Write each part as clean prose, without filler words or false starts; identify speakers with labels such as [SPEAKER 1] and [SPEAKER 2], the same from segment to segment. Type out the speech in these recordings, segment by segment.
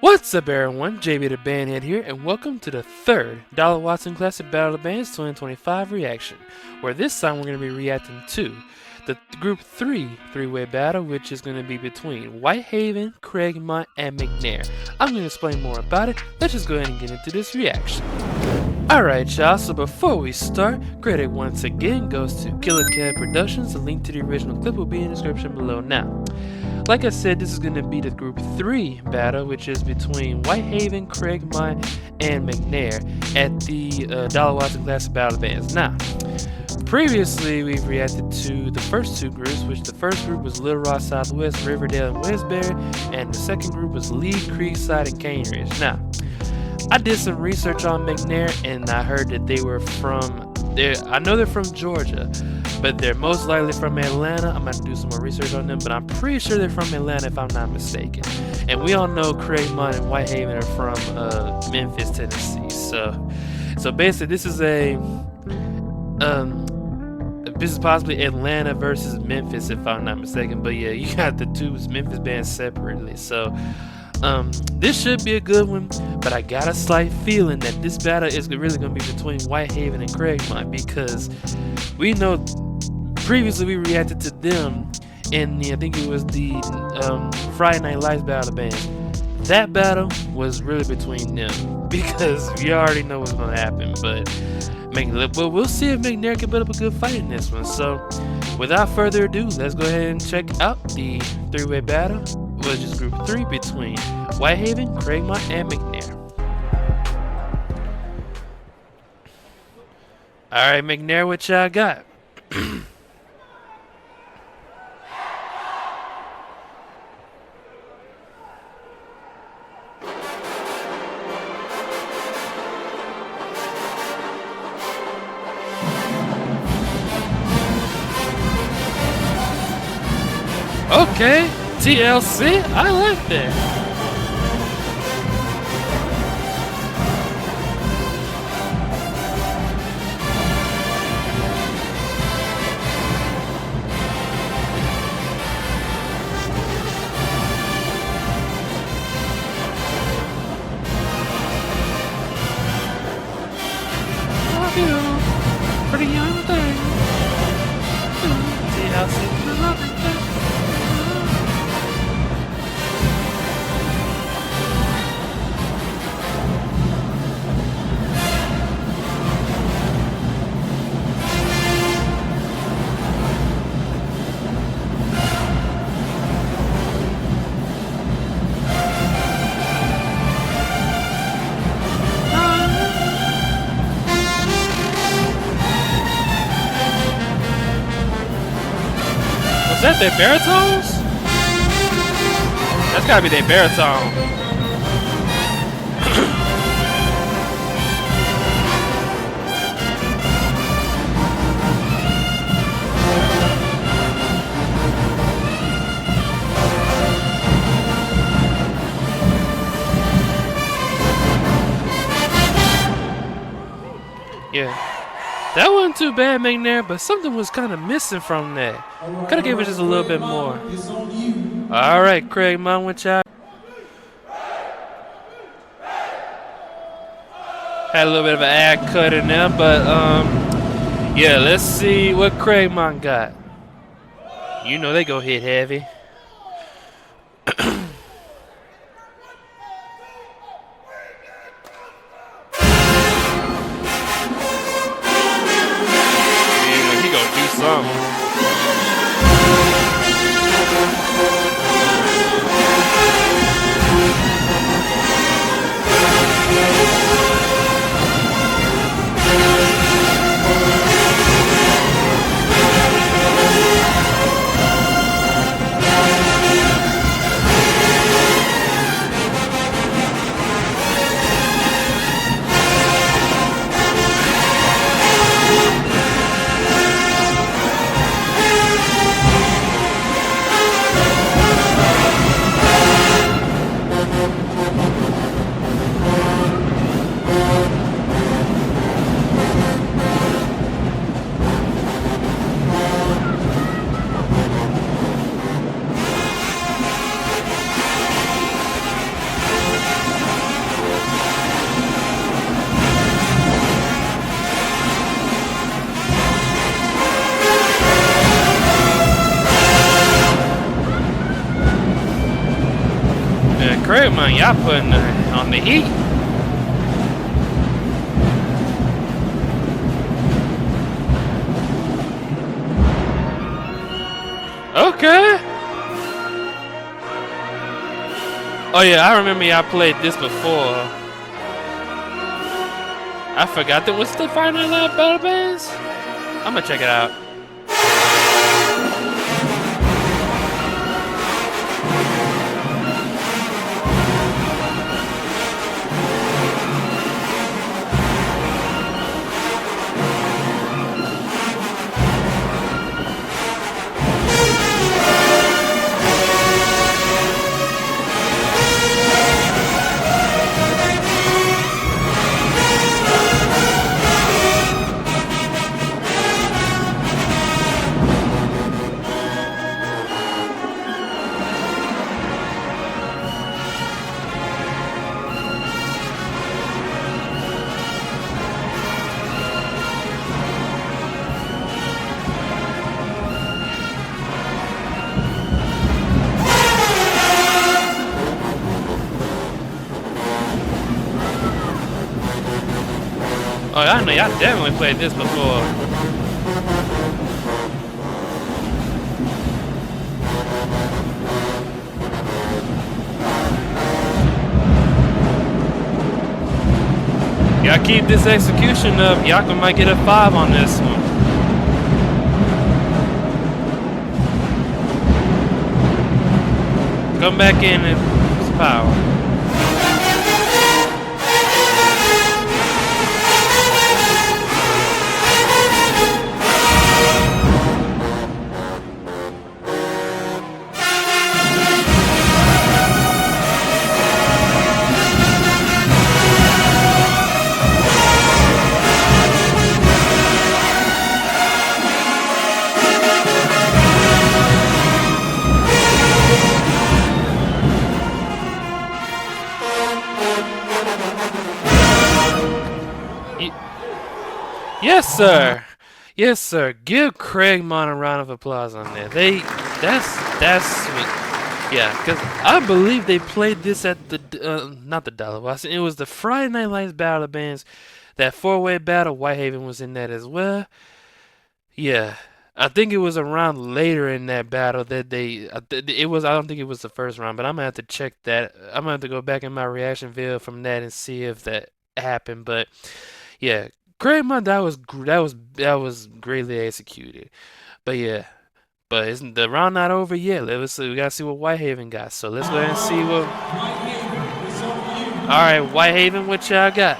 [SPEAKER 1] What's up everyone, JB the Bandhead here, and welcome to the third Dolla Watson Classic Battle of the Bands 2025 reaction, where this time we're going to be reacting to the Group 3 three-way battle, which is going to be between Whitehaven, Craigmont, and McNair. I'm going to explain more about it. Let's just go ahead and get into this reaction. Alright y'all, so before we start, credit once again goes to Killa Productions. The link to the original clip will be in the description below now. Like I said, this is going to be the Group 3 battle, which is between Whitehaven, Craigmont, and McNair at the Dolla Watson Classic Battle of the Bands. Now, previously we've reacted to the first two groups, which the first group was Little Rock, Southwest, Riverdale, and Westbury, and the second group was Lee, Creekside, and Cane Ridge. Now, I did some research on McNair, and I heard that they were from there. I know they're from Georgia, but they're most likely from Atlanta. I'm gonna do some more research on them, but I'm pretty sure they're from Atlanta if I'm not mistaken. And we all know Craigmont and Whitehaven are from Memphis, Tennessee. So basically, this is possibly Atlanta versus Memphis if I'm not mistaken. But yeah, you got the two Memphis bands separately. So this should be a good one, but I got a slight feeling that this battle is really going to be between Whitehaven and Craigmont, because we know previously we reacted to them in I think it was the Friday Night Lights Battle Band. That battle was really between them, because you already know what's going to happen. But we'll see if McNair can put up a good fight in this one. So without further ado, let's go ahead and check out the three-way battle, which is Group 3 between Whitehaven, Craigmont, and McNair. Alright, McNair, what y'all got? Okay, TLC, I like that. Pretty young thing. TLC, lovely thing. Is that their baritones? That's gotta be their baritone. Yeah. That wasn't too bad, McNair, but something was kind of missing from that. Could have gave it just a little bit more. Alright, Craigmont, what y'all? Had a little bit of an ad cut in there, but yeah, let's see what Craigmont got. You know they go hit heavy. Craigmont, y'all putting on the heat. Okay. Oh yeah, I remember y'all played this before. I forgot that was the Friday Night Live Battle Bands. I'm gonna check it out. Oh, I know y'all definitely played this before. Y'all keep this execution up, y'all might get a 5 on this one. Come back in and use power. Yes, sir. Yes, sir. Give Craigmont a round of applause on that. That's sweet. Yeah, because I believe they played this at the not the Dolla Watson. It was the Friday Night Lights Battle of Bands. That 4-way battle. Whitehaven was in that as well. Yeah, I think it was around later in that battle that it was. I don't think it was the first round, but I'm gonna have to check that. I'm gonna have to go back in my reaction video from that and see if that happened. But yeah. Craigmont, that was greatly executed, but yeah, but isn't the round not over yet? Let's see, we gotta see what Whitehaven got. So let's go ahead and see what. All right, Whitehaven, what y'all got?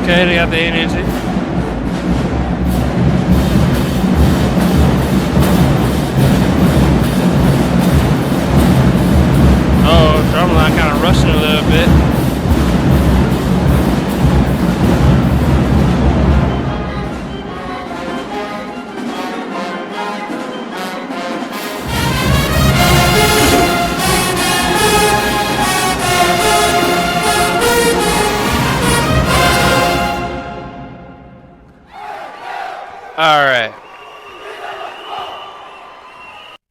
[SPEAKER 1] Okay, they got the energy. Oh, Drumline kind of rushing a little bit.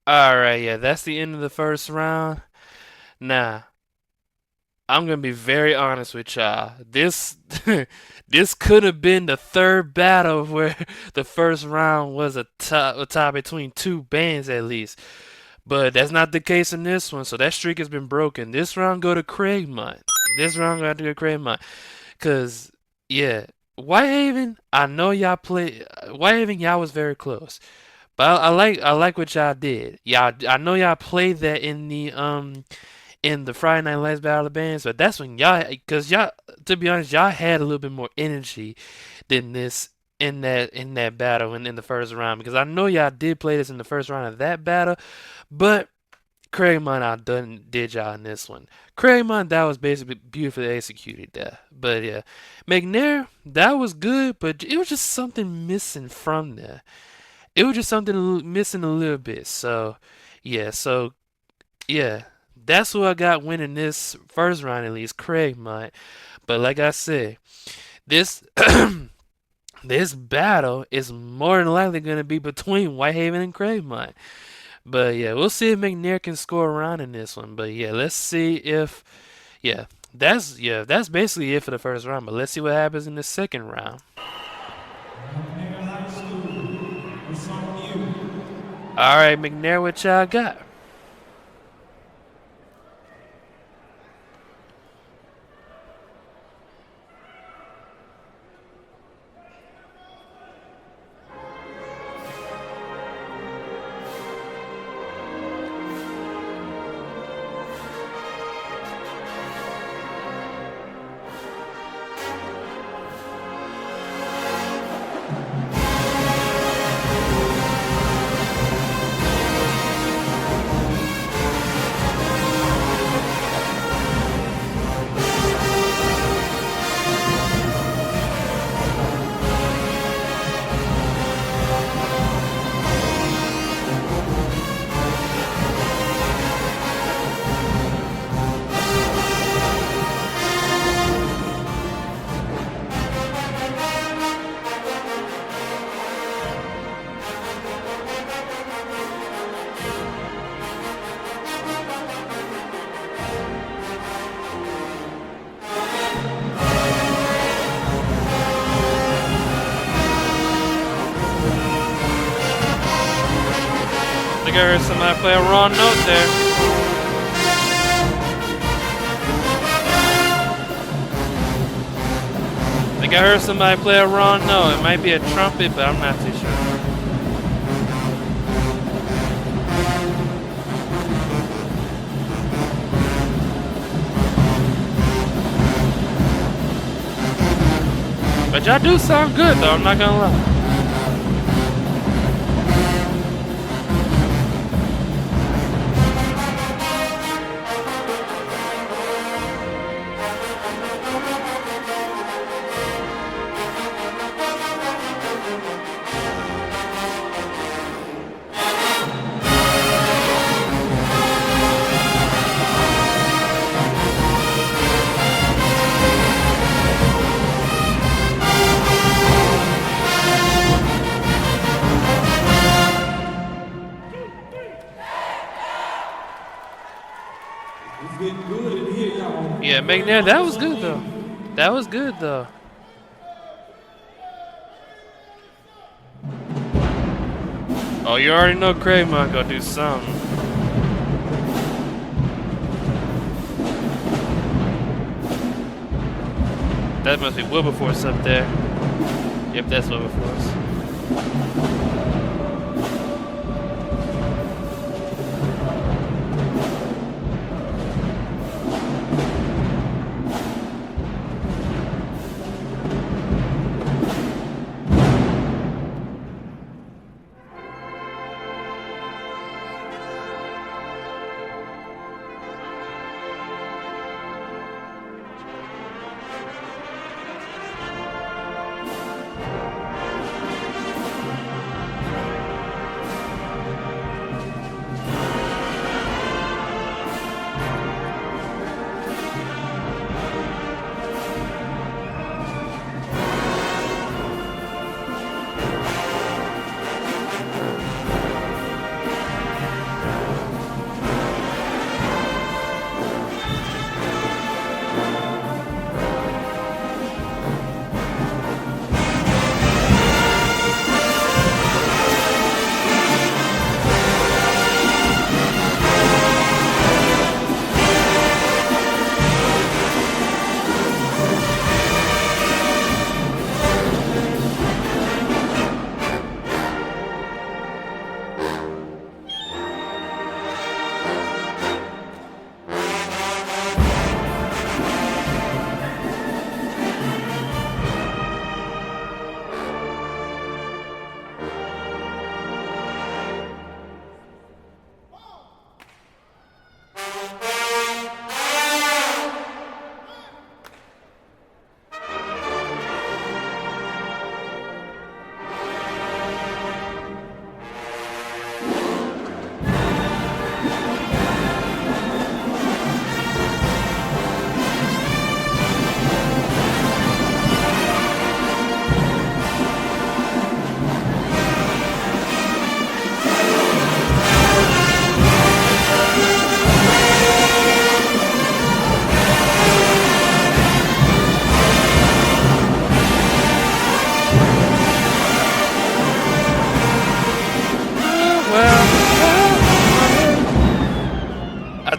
[SPEAKER 1] Alright, yeah, that's the end of the first round. Now, I'm gonna be very honest with y'all. This this could have been the third battle where the first round was a tie between two bands at least. But that's not the case in this one, so that streak has been broken. This round go to Craigmont. This round got to go to Craigmont. Cause yeah, Whitehaven, I know y'all play Whitehaven, y'all was very close. But I like what y'all did. Y'all, I know y'all played that in the Friday Night Lights Battle of the Bands, but that's when y'all, cause y'all, to be honest, y'all had a little bit more energy than this in that battle and in the first round, because I know y'all did play this in the first round of that battle, but Craigmont did y'all in this one. Craigmont, that was basically beautifully executed there. But yeah, McNair, that was good, but it was just something missing from there. It was just something missing a little bit. So yeah, that's who I got winning this first round at least, Craigmont. But like I said, this this battle is more than likely going to be between Whitehaven and Craigmont. But yeah, we'll see if McNair can score around in this one. But yeah, let's see if that's basically it for the first round. But let's see what happens in the second round. All right, McNair, what y'all got? I think I heard somebody play a wrong note there. I think I heard somebody play a wrong note. It might be a trumpet, but I'm not too sure. But y'all do sound good though, I'm not gonna lie. Yeah, McNair, that was good though. That was good though. Oh, you already know Craigmont gonna do something. That must be Wilberforce up there. Yep, that's Wilberforce.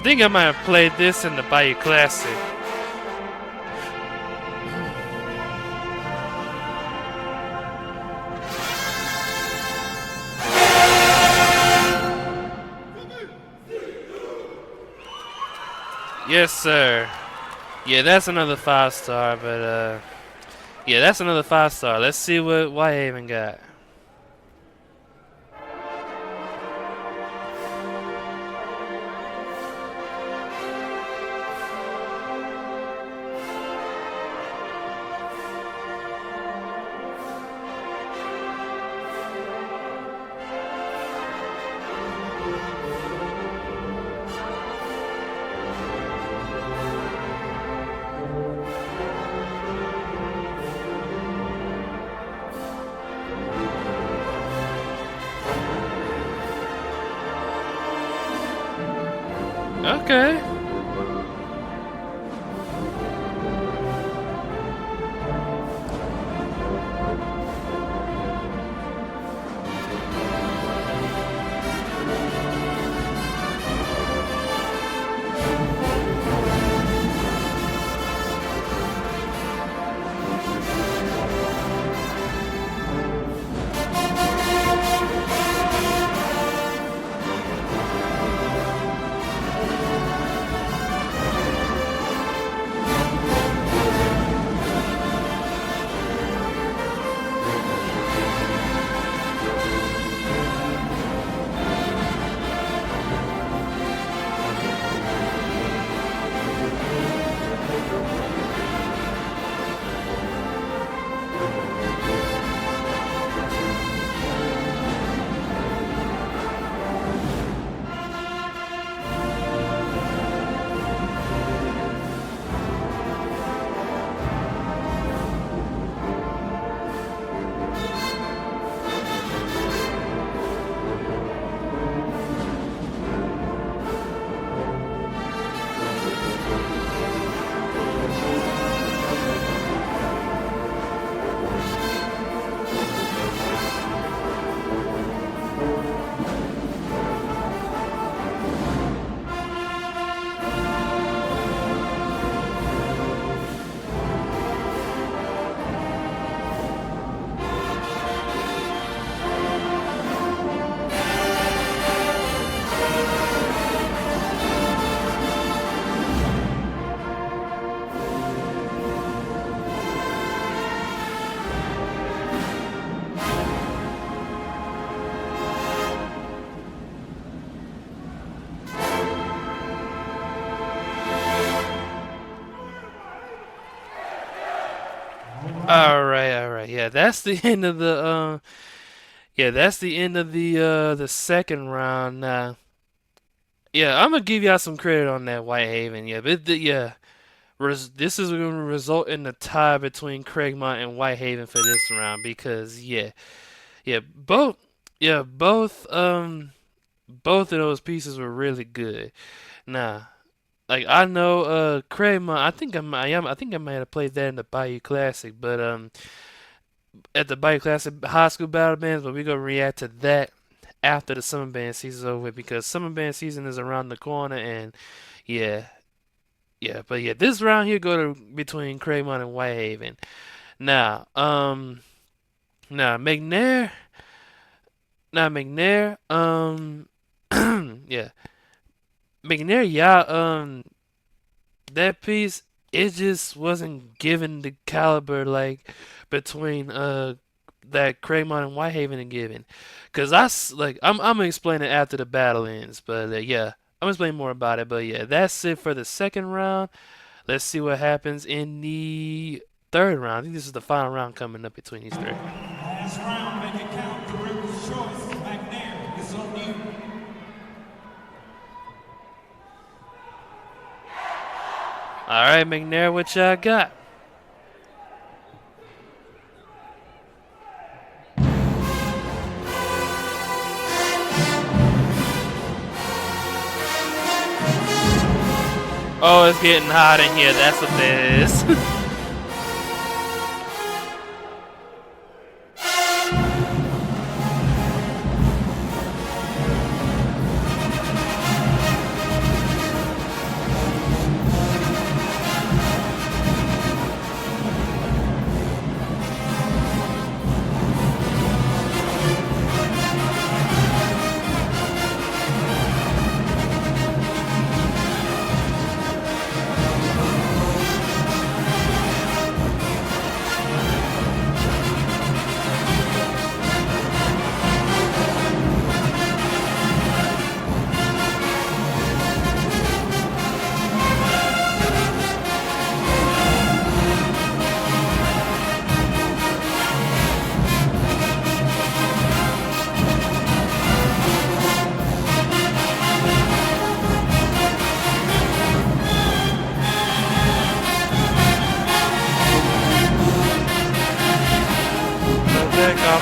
[SPEAKER 1] think I might have played this in the Bayou Classic. Yes, sir. Yeah, that's another 5-star, but yeah, that's another 5-star. Let's see what Whitehaven got. Okay. Alright. Yeah, that's the end of the that's the end of the second round. Now, yeah, I'm gonna give y'all some credit on that Whitehaven. Yeah, but this is gonna result in the tie between Craigmont and Whitehaven for this round because yeah, both yeah, both of those pieces were really good. Now, like I know Craigmont, I think I might have played that in the Bayou Classic, but at the Bayou Classic high school battle bands, but we're gonna react to that after the summer band season's over with because summer band season is around the corner and yeah, but yeah, this round here go to between Craigmont and Whitehaven. Now, now McNair, McNair, yeah, McNair, yeah, that piece it just wasn't given the caliber like between that Craigmont and Whitehaven are given. Cause I'm gonna explain it after the battle ends, but yeah, I'm gonna explain more about it. But yeah, that's it for the second round. Let's see what happens in the third round. I think this is the final round coming up between these three.
[SPEAKER 2] Last round, make it count. Director's choice. McNair, it's on you.
[SPEAKER 1] All right, McNair, what y'all got? Oh, it's getting hot in here. That's what that is.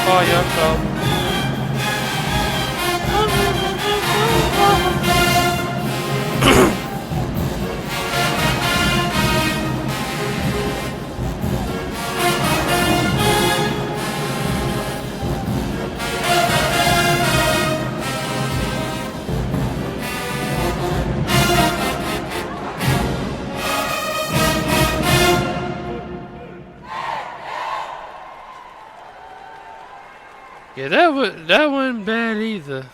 [SPEAKER 1] call, y'all call. Yeah, that wasn't bad either.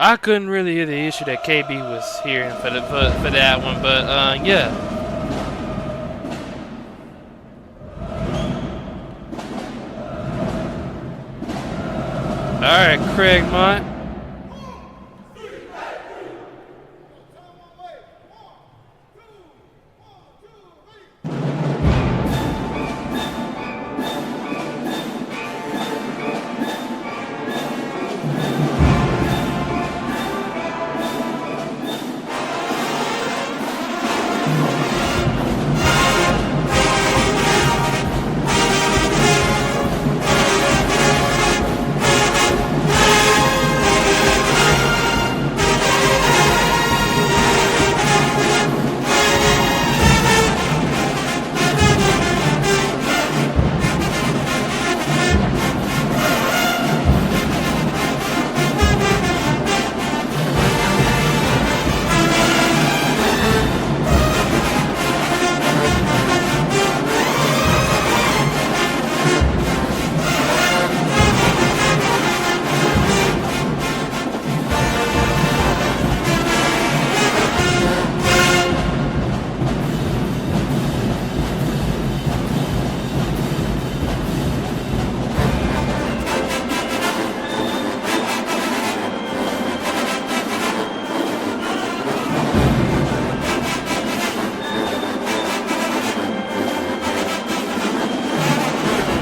[SPEAKER 1] I couldn't really hear the issue that KB was hearing for that one, but yeah. All right, Craigmont.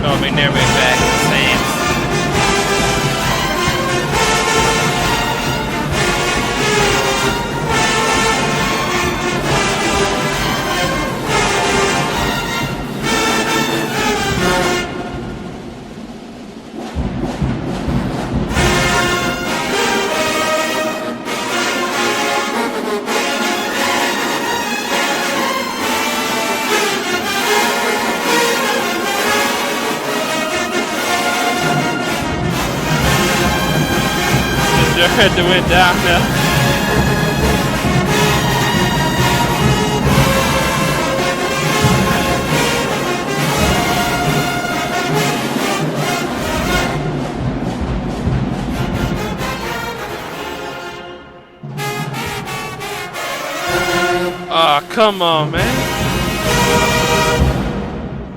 [SPEAKER 1] Oh, McNair went back in the stands. Had to went down now. Oh, come on, man.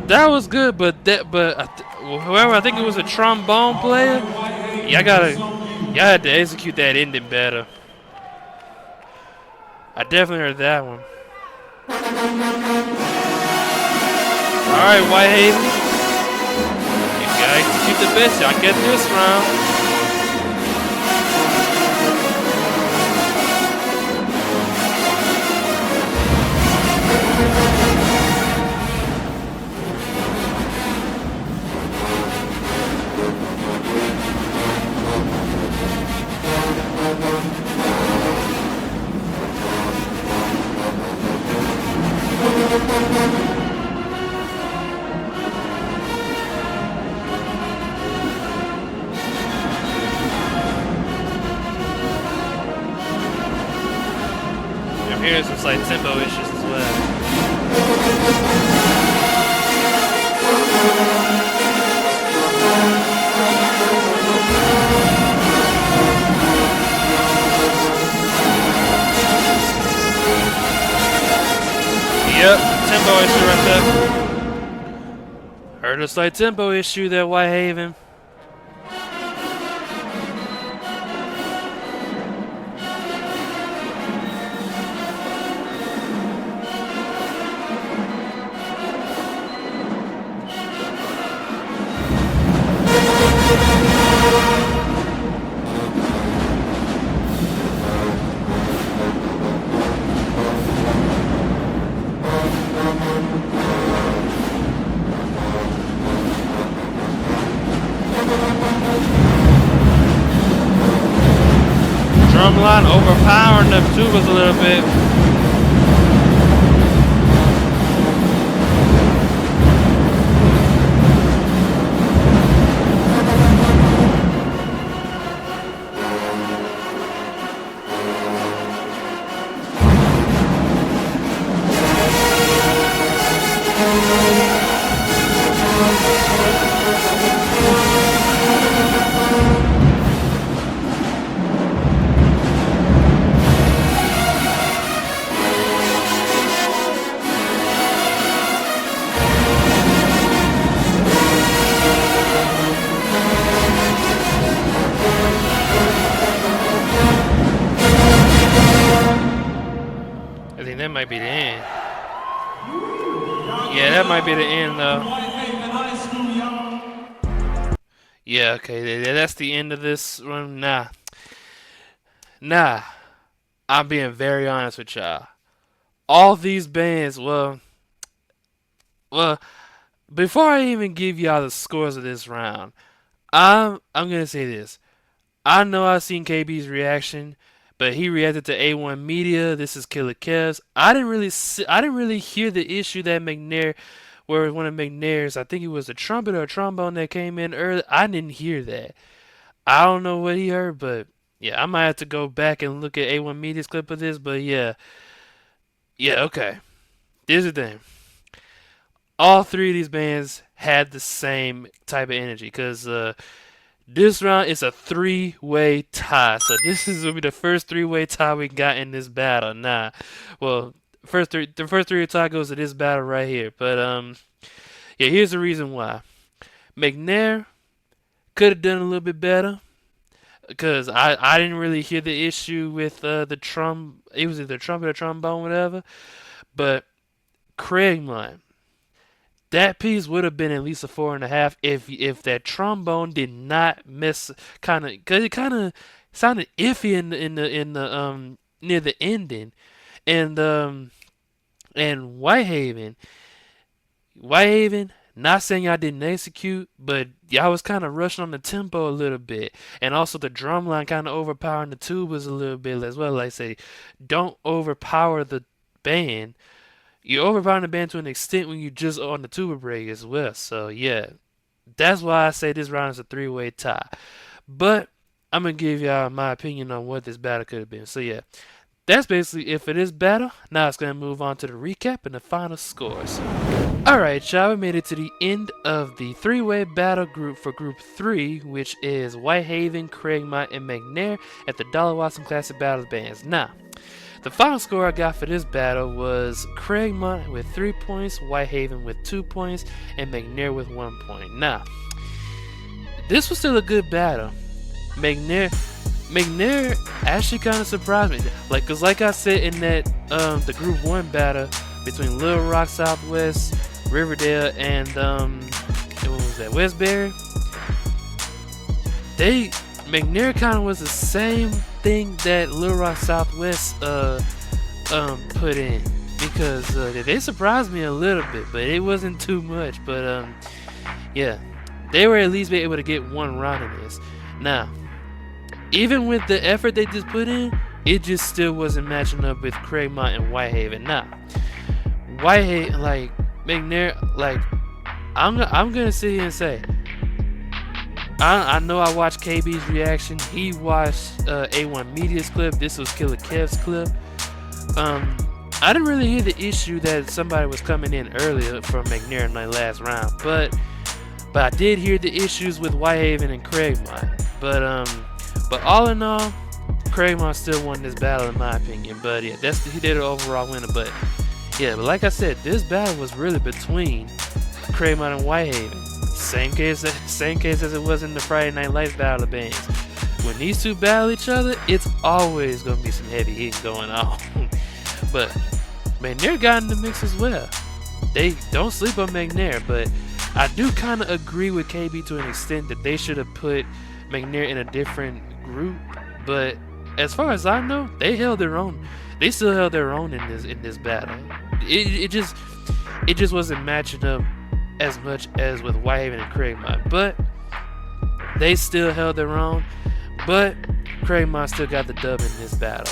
[SPEAKER 1] That was good, but whoever, I think it was a trombone player. Y'all had to execute that ending better. I definitely heard that one. Alright, Whitehaven. You gotta execute the best y'all get this round. I'm hearing some slight tempo issues as well. Yep, tempo issue right there. Heard a slight tempo issue there, Whitehaven. overpowering the tubas a little bit. I think that might be the end. Yeah, that might be the end though.
[SPEAKER 2] Whitehaven High School, y'all.
[SPEAKER 1] Yeah, okay, that's the end of this one. Nah, I'm being very honest with y'all. All these bands, well, before I even give y'all the scores of this round, I'm gonna say this. I know I've seen KB's reaction, but he reacted to A1 Media. This is Killa Kev's. I didn't really hear the issue that McNair, where one of McNair's, I think it was a trumpet or a trombone that came in early. I didn't hear that. I don't know what he heard, but yeah, I might have to go back and look at A1 Media's clip of this. But yeah, okay. Here's the thing. All three of these bands had the same type of energy, because this round is a three-way tie. So this is gonna be the first three-way tie we got in this battle. The first three-way tie goes to this battle right here. But yeah, here's the reason why. McNair could have done a little bit better, because I didn't really hear the issue with the it was either trumpet or trombone, whatever. But Craigmont, that piece would have been at least a 4.5 if that trombone did not miss, because it kind of sounded iffy in the near the ending, and Whitehaven, not saying y'all didn't execute, but y'all was kind of rushing on the tempo a little bit, and also the drum line kind of overpowering the tubas a little bit as well. Like I say, don't overpower the band. You're overpowering the band to an extent when you just on the tuba break as well. So yeah, that's why I say this round is a three-way tie. But I'm gonna give y'all my opinion on what this battle could have been. So yeah, that's basically it for this battle. Now it's gonna move on to the recap and the final scores. Alright, y'all, we made it to the end of the three-way battle group for Group 3, which is Whitehaven, Craigmont, and McNair at the Dolla Watson Classic Battle bands. Now, the final score I got for this battle was Craigmont with 3 points, Whitehaven with 2 points, and McNair with 1 point. Now, this was still a good battle. McNair actually kind of surprised me. Cause like I said in that the Group 1 battle between Little Rock Southwest, Riverdale, and what was that, Westbury? McNair kind of was the same thing that Little Rock Southwest put in, because they surprised me a little bit, but it wasn't too much. But yeah, they were at least able to get one round in this. Now, even with the effort they just put in, it just still wasn't matching up with Craigmont and Whitehaven. Now, Whitehaven, McNair, I'm gonna sit here and say, I know I watched KB's reaction. He watched A1 Media's clip. This was Killa Kev's clip. I didn't really hear the issue that somebody was coming in earlier from McNair in my last round, but I did hear the issues with Whitehaven and Craigmont. But all in all, Craigmont still won this battle in my opinion. But yeah, he did an overall winner. But yeah, but like I said, this battle was really between Craigmont and Whitehaven. Same case as it was in the Friday Night Lights battle of bands. When these two battle each other, it's always gonna be some heavy hitting going on. But McNair got in the mix as well. They don't sleep on McNair, but I do kind of agree with KB to an extent that they should have put McNair in a different group. But as far as I know, they held their own. They still held their own in this battle. It just wasn't matching up as much as with Whitehaven and Craigmont, but they still held their own. But Craigmont still got the dub in this battle.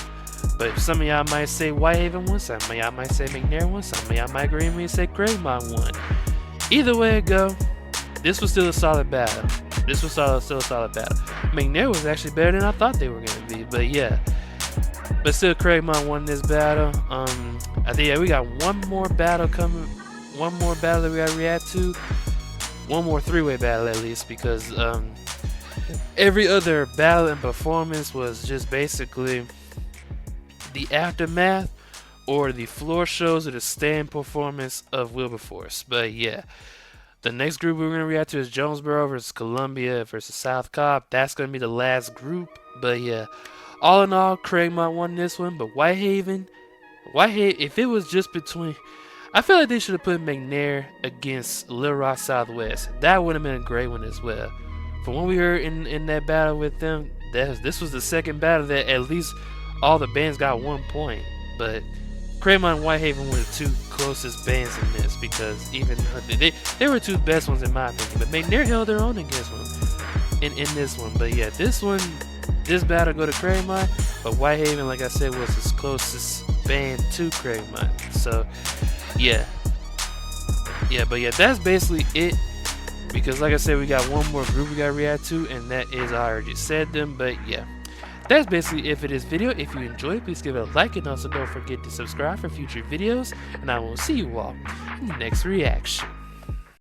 [SPEAKER 1] But some of y'all might say Whitehaven won, some of y'all might say McNair won, some of y'all might agree with me and say Craigmont won. Either way it go, this was still a solid battle. This was still a solid battle. McNair was actually better than I thought they were going to be, but yeah. But still, Craigmont won this battle. I think we got one more battle coming. One more battle that we got to react to. One more three-way battle at least, because every other battle and performance was just basically the aftermath or the floor shows or the stand performance of Wilberforce. But yeah, the next group we're going to react to is Jonesboro versus Columbia versus South Cobb. That's going to be the last group. But yeah, all in all, Craigmont won this one. But Whitehaven, if it was just between, I feel like they should have put McNair against Little Rock Southwest. That would have been a great one as well. From what we heard in that battle with them, this was the second battle that at least all the bands got 1 point. But Craigmont and Whitehaven were the two closest bands in this, because even they were two best ones in my opinion. But McNair held their own against one in this one. But yeah, this battle go to Craigmont, but Whitehaven, like I said, was his closest band to Craigmont. So yeah, but yeah, that's basically it. Because like I said, we got one more group we got to react to, and that is, I already said them. But yeah, that's basically it for this video. If you enjoyed, please give it a like, and also don't forget to subscribe for future videos, and I will see you all in the next reaction.